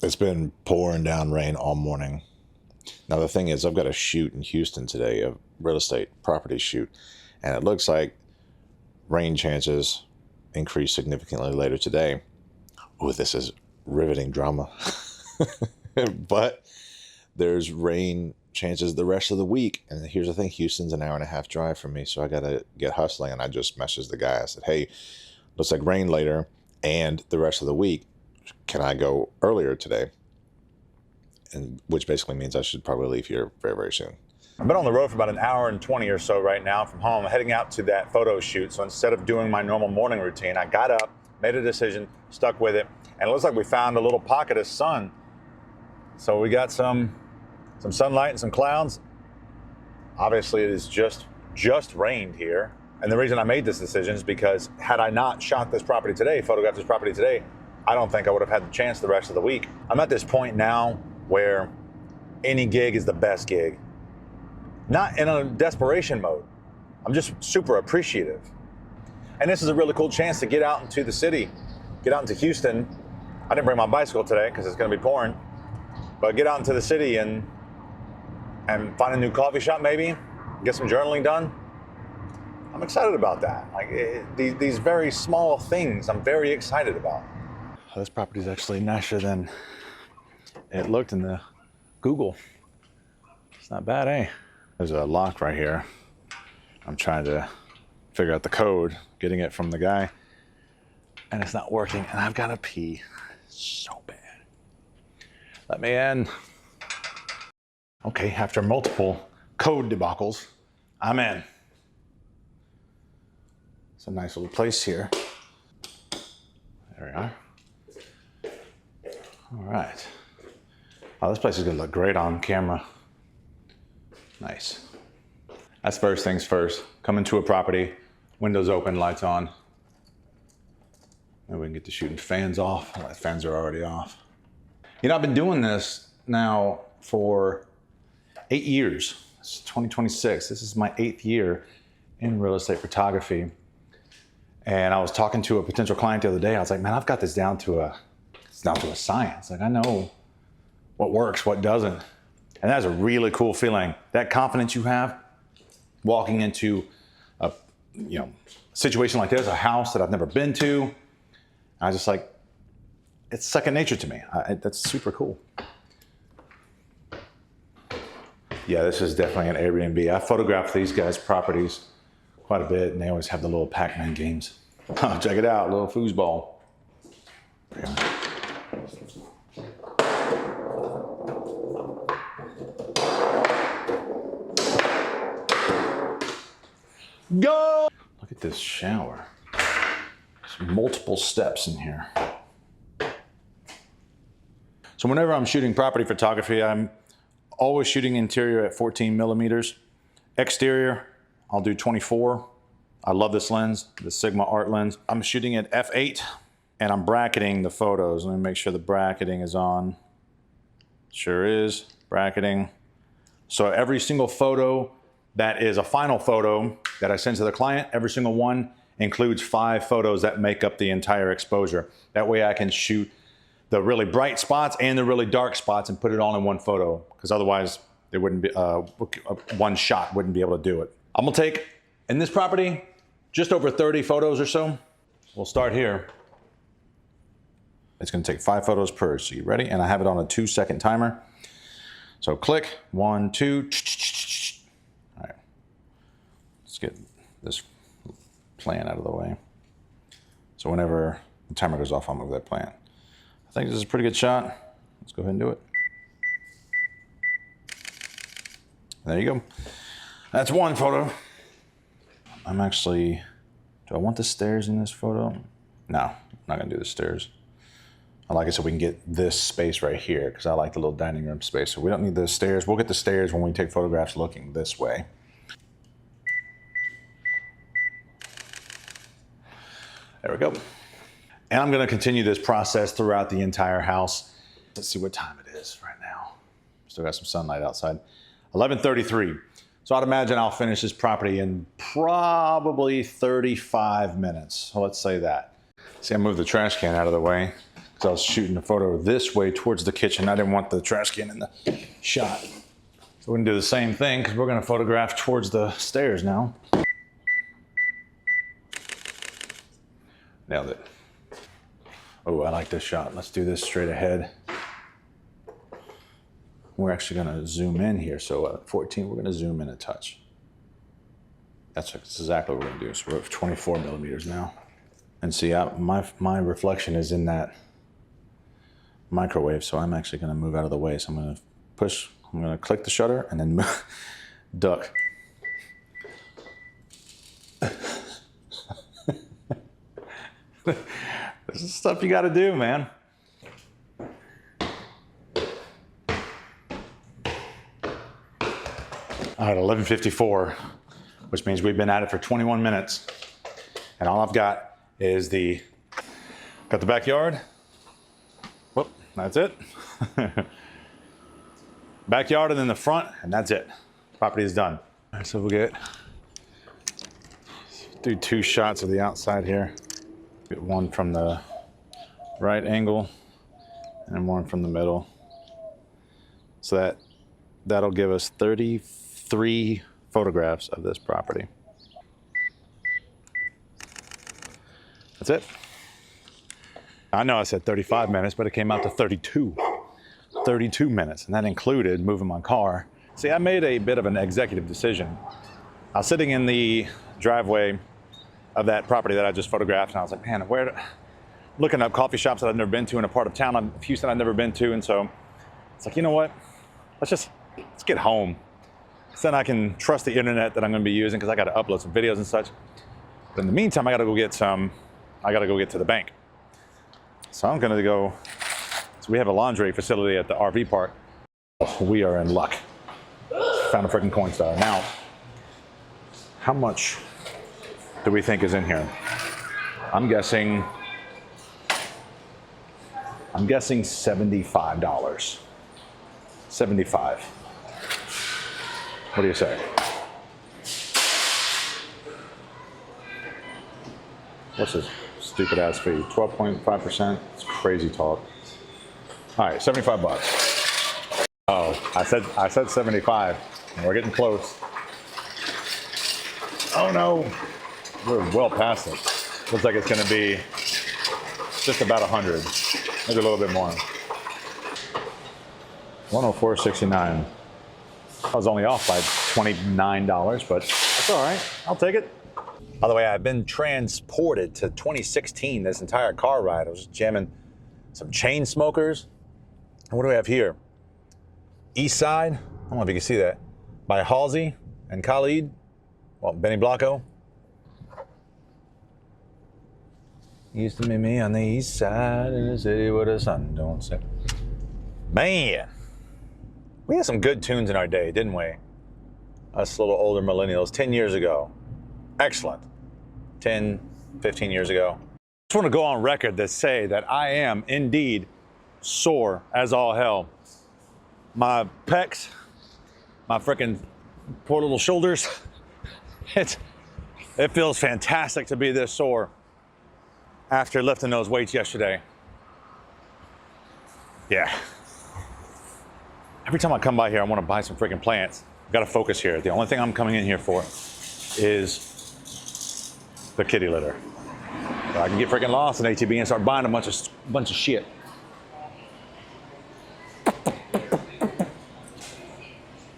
It's been pouring down rain all morning. Now the thing is, I've got a shoot in Houston today, a real estate property shoot, and it looks like rain chances increase significantly later today. Oh, this is riveting drama. But there's rain chances the rest of the week. And here's the thing, Houston's an hour and a half drive from me, so I got to get hustling. And I just messaged the guy. I said, hey, looks like rain later and the rest of the week. Can I go earlier today? And which basically means I should probably leave here very, very soon. I've been on the road for about an hour and 20 or so right now from home, heading out to that photo shoot. So instead of doing my normal morning routine, I got up, made a decision, stuck with it, and it looks like we found a little pocket of sun. So we got some sunlight and some clouds. Obviously, it is just rained here. And the reason I made this decision is because had I not shot this property today, photographed this property today, I don't think I would have had the chance the rest of the week. I'm at this point now where any gig is the best gig. Not in a desperation mode. I'm just super appreciative. And this is a really cool chance to get out into the city, get out into Houston. I didn't bring my bicycle today because it's gonna be pouring, but get out into the city and find a new coffee shop maybe, get some journaling done. I'm excited about that. Like these very small things I'm very excited about. Oh, this property is actually nicer than it looked in the Google. It's not bad, eh? There's a lock right here. I'm trying to figure out the code, getting it from the guy, and it's not working, and I've got to pee so bad. Let me in. Okay, after multiple code debacles, I'm in. It's a nice little place here. There we are. All right. Oh, this place is gonna look great on camera. Nice. That's first things first. Come into a property, windows open, lights on. And we can get to shooting fans off. Oh, the fans are already off. You know, I've been doing this now for 8 years. It's 2026. This is my 8th year in real estate photography. And I was talking to a potential client the other day. I was like, man, I've got this down to a science. Like, I know what works, what doesn't. And that's a really cool feeling. That confidence you have walking into a situation like this, a house that I've never been to. I was just like, it's second nature to me. That's super cool. Yeah, this is definitely an Airbnb. I photographed these guys' properties quite a bit, and they always have the little Pac-Man games. Oh, check it out, little foosball. Yeah. Go! Look at this shower. There's multiple steps in here. So whenever I'm shooting property photography, I'm always shooting interior at 14 millimeters. Exterior, I'll do 24. I love this lens, the Sigma Art lens. I'm shooting at f8 and I'm bracketing the photos. Let me make sure the bracketing is on. Sure is, bracketing. So every single photo that is a final photo that I send to the client, every single one includes 5 photos that make up the entire exposure. That way I can shoot the really bright spots and the really dark spots and put it all in one photo, because otherwise there wouldn't be one shot wouldn't be able to do it. I'm gonna take, in this property, just over 30 photos or so. We'll start here. It's gonna take 5 photos per, so you ready? And I have it on a 2-second timer. So click, 1, 2, all right. Let's get this plan out of the way. So whenever the timer goes off, I'll move that plan. I think this is a pretty good shot. Let's go ahead and do it. There you go. That's one photo. I'm actually, do I want the stairs in this photo? No, I'm not gonna do the stairs. I like it so we can get this space right here, because I like the little dining room space. So we don't need the stairs. We'll get the stairs when we take photographs looking this way. There we go. And I'm gonna continue this process throughout the entire house. Let's see what time it is right now. Still got some sunlight outside. 11:33. So I'd imagine I'll finish this property in probably 35 minutes. So let's say that. See, I moved the trash can out of the way. because I was shooting the photo this way towards the kitchen. I didn't want the trash can in the shot. So we're gonna do the same thing because we're gonna photograph towards the stairs now. Nailed it. Oh, I like this shot. Let's do this straight ahead. We're actually gonna zoom in here. So at 14, we're gonna zoom in a touch. That's exactly what we're gonna do. So we're at 24 millimeters now. And see, my reflection is in that microwave, so I'm actually gonna move out of the way. So I'm gonna click the shutter and then duck. This is stuff you gotta do, man. All right, 11:54, which means we've been at it for 21 minutes. And all I've got is got the backyard. Whoop, that's it. Backyard and then the front, and that's it. Property is done. All right, so we'll do 2 shots of the outside here. Get one from the right angle and one from the middle. So that'll give us 33 photographs of this property. That's it. I know I said 35 minutes, but it came out to 32 minutes, and that included moving my car. See, I made a bit of an executive decision. I was sitting in the driveway of that property that I just photographed, and I was like, man, looking up coffee shops that I've never been to in a part of town of Houston I've never been to, and so it's like, you know what? Let's get home. So then I can trust the internet that I'm going to be using because I got to upload some videos and such. But in the meantime, I got to go get to the bank. So I'm going to go. So we have a laundry facility at the RV park. Oh, we are in luck. Found a freaking Coinstar. Now, how much do we think is in here? I'm guessing $75. 75. What do you say? What's this stupid ass fee? 12.5%. It's crazy talk. All right, 75 bucks. Oh, I said 75. And we're getting close. Oh no, we're well past it. Looks like it's going to be just about 100, maybe a little bit more. 104.69. I was only off by $29, but that's all right. I'll take it. By the way, I've been transported to 2016 this entire car ride. I was jamming some chain smokers. And what do we have here? East Side. I don't know if you can see that. By Halsey and Khalid. Well, Benny Blanco. Used to meet me on the east side in the city where the sun don't set. Man, we had some good tunes in our day, didn't we? Us little older millennials, 10 years ago. Excellent. 10, 15 years ago. I just want to go on record to say that I am indeed sore as all hell. My pecs, my freaking poor little shoulders, it feels fantastic to be this sore after lifting those weights yesterday. Yeah. Every time I come by here, I want to buy some freaking plants. I've got to focus here. The only thing I'm coming in here for is the kitty litter. So I can get freaking lost in HEB and start buying a bunch of shit.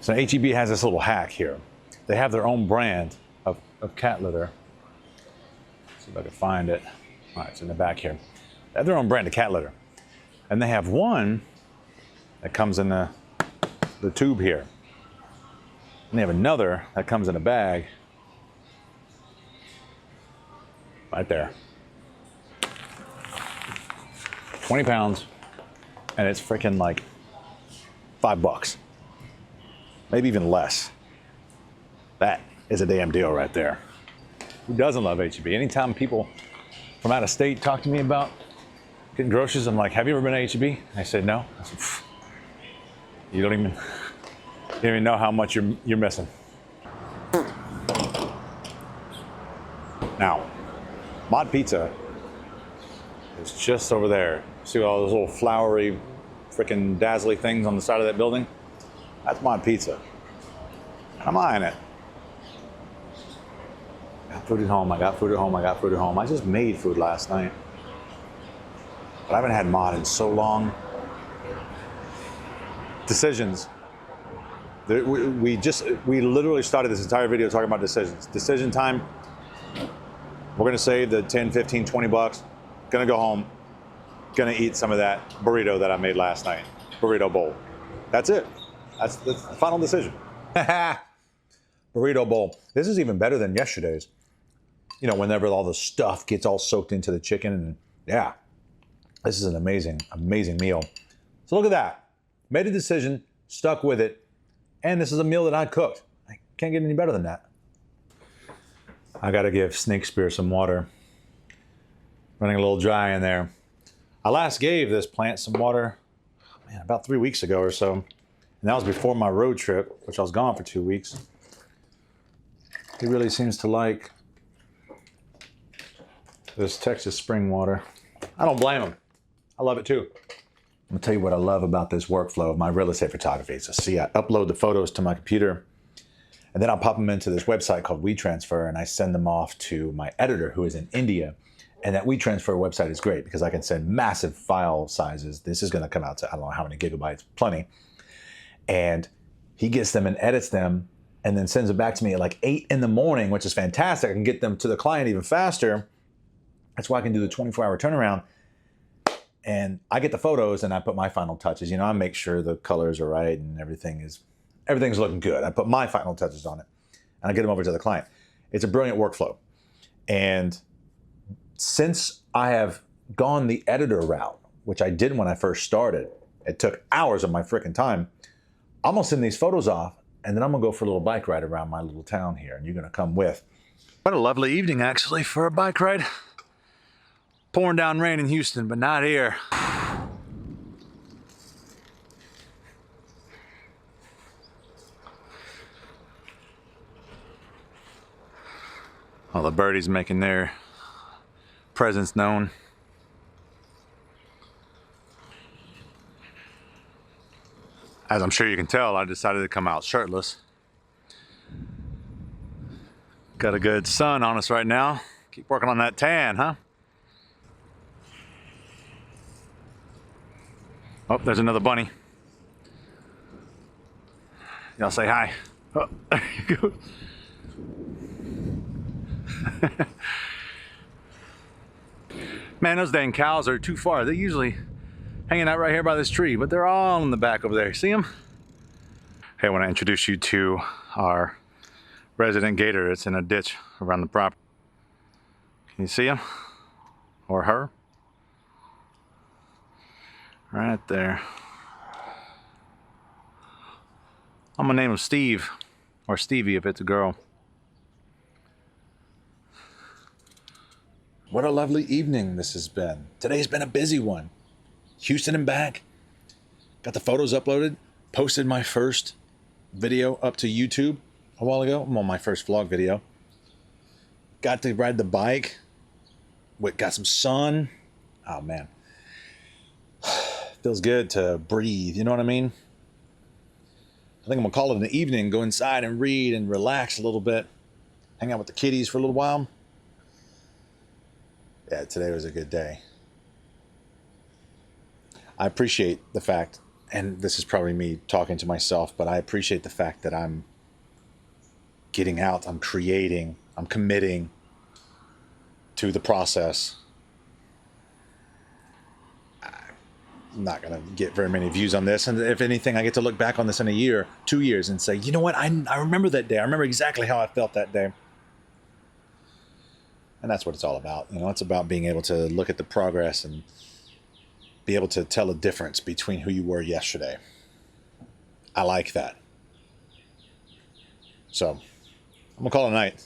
So HEB has this little hack here. They have their own brand of cat litter. Let's see if I can find it. All right, it's in the back here. They have their own brand of cat litter. And they have one that comes in the tube here. And they have another that comes in a bag. Right there. 20 pounds. And it's freaking like $5. Maybe even less. That is a damn deal right there. Who doesn't love HEB? Anytime people from out of state talk to me about getting groceries, I'm like, have you ever been to HEB? I said, no. I said, you don't even know how much you're missing. Now, Mod Pizza is just over there, See all those little flowery, freaking dazzly things on the side of that building? That's my pizza. I'm eyeing it. I got food at home, I got food at home, I got food at home. I just made food last night. But I haven't had mod in so long. Decisions. We literally started this entire video talking about decisions. Decision time. We're gonna save the 10, 15, 20 bucks. Gonna go home. Gonna eat some of that burrito that I made last night. Burrito bowl. That's it. That's the final decision. Burrito bowl. This is even better than yesterday's. You know, whenever all the stuff gets all soaked into the chicken, and yeah, this is an amazing, amazing meal. So look at that. Made a decision, stuck with it, and this is a meal that I cooked. I can't get any better than that. I gotta give Snake Spear some water. Running a little dry in there. I last gave this plant some water, man, about 3 weeks ago or so. And that was before my road trip, which I was gone for 2 weeks. He really seems to like this Texas spring water. I don't blame him. I love it too. I'm gonna tell you what I love about this workflow of my real estate photography. So see, I upload the photos to my computer, and then I'll pop them into this website called WeTransfer, and I send them off to my editor who is in India. And that WeTransfer website is great because I can send massive file sizes. This is gonna come out to, I don't know how many gigabytes, plenty. And he gets them and edits them and then sends it back to me at like 8 in the morning, which is fantastic. I can get them to the client even faster. That's why I can do the 24-hour turnaround. And I get the photos and I put my final touches. You know, I make sure the colors are right and everything's looking good. I put my final touches on it and I get them over to the client. It's a brilliant workflow. And since I have gone the editor route, which I did when I first started, it took hours of my freaking time. I'm gonna send these photos off and then I'm gonna go for a little bike ride around my little town here, and you're gonna come with. What a lovely evening, actually, for a bike ride. Pouring down rain in Houston, but not here. All the birdies making their presence known. As I'm sure you can tell, I decided to come out shirtless. Got a good sun on us right now. Keep working on that tan, huh? Oh, there's another bunny. Y'all say hi. Oh, there you go. Man, those dang cows are too far. They're usually hanging out right here by this tree, but they're all in the back over there. See them? Hey, I want to introduce you to our resident gator. It's in a ditch around the property. Can you see him? Or her? Right there. I'm gonna name him Steve, or Stevie if it's a girl. What a lovely evening this has been. Today's been a busy one. Houston and back. Got the photos uploaded. Posted my first video up to YouTube a while ago. I'm on my first vlog video. Got to ride the bike. Got some sun. Oh man. Feels good to breathe, you know what I mean? I think I'm gonna call it an evening, go inside and read and relax a little bit. Hang out with the kitties for a little while. Yeah, today was a good day. I appreciate the fact, and this is probably me talking to myself, but I appreciate the fact that I'm getting out, I'm creating, I'm committing to the process. I'm not going to get very many views on this. And if anything, I get to look back on this in a year, 2 years, and say, you know what? I remember that day. I remember exactly how I felt that day. And that's what it's all about. You know, it's about being able to look at the progress and be able to tell a difference between who you were yesterday. I like that. So I'm going to call it a night.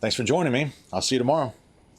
Thanks for joining me. I'll see you tomorrow.